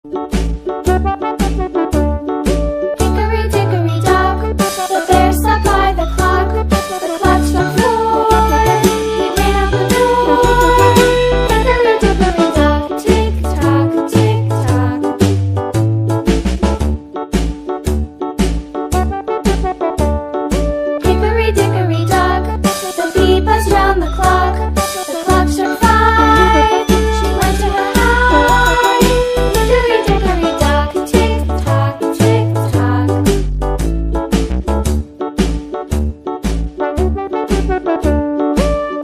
Hickory dickory dock, the bear sat by the clock. The clock struck 4. He ran out the door. Hickory dickory dock, tick tock, tick tock. Hickory dickory dock, the bee buzzed round the clock. The clock struck 5. She went to her hive. Hickory dickory dock, tick tock, tick tock.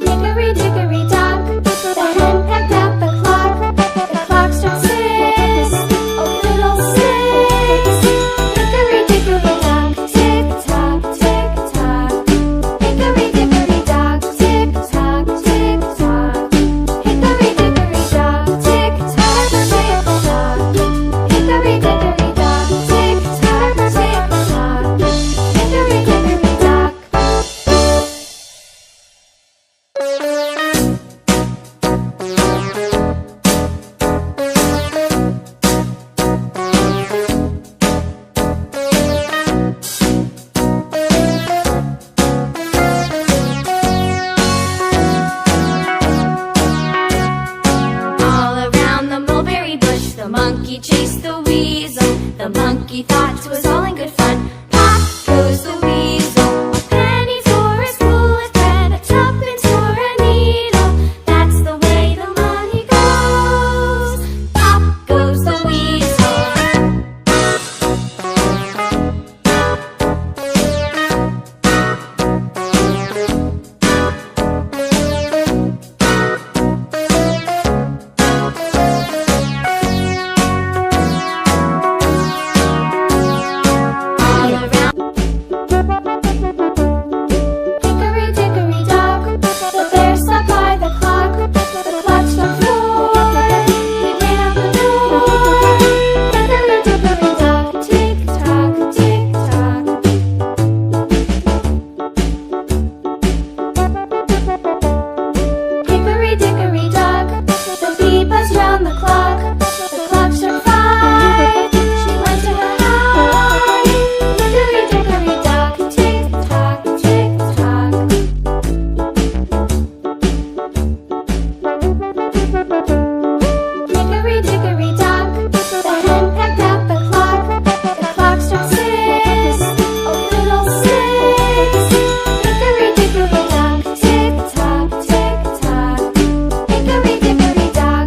Hickory dickory dock, the hen pecked at the clock. The clock struck 6. Oh, little 6. Hickory dickory dock, tick tock, tick tock. Hickory dickory dock, tick tock, tick tock. Hickory dickory dock, tick tock, tick tock. Hickory dickory dock, tick tock, tick tock. Hickory dickory dock. All around the mulberry bush, the monkey chased the weasel. The monkey thought it was all in good fun. Pop goes the weasel. A penny for a spool of thread, a tuppence for a needle. That's the way the money goes. Pop goes the weasel. All around. Hickory dickory dock, the bear sat by the clock. The clock struck 4. He ran out the door. Hickory dickory dock, tick tock, tick tock. Hickory dickory dock, the bee buzzed round the clock. The clock struck 5. She went to her hive. Hickory dickory dock, tick tock, tick tock. Hickory dickory dock, the hen pecked at the clock. The clock struck 6. Oh, little 6. Hickory dickory dock, tick tock, tick tock. Hickory dickory dock.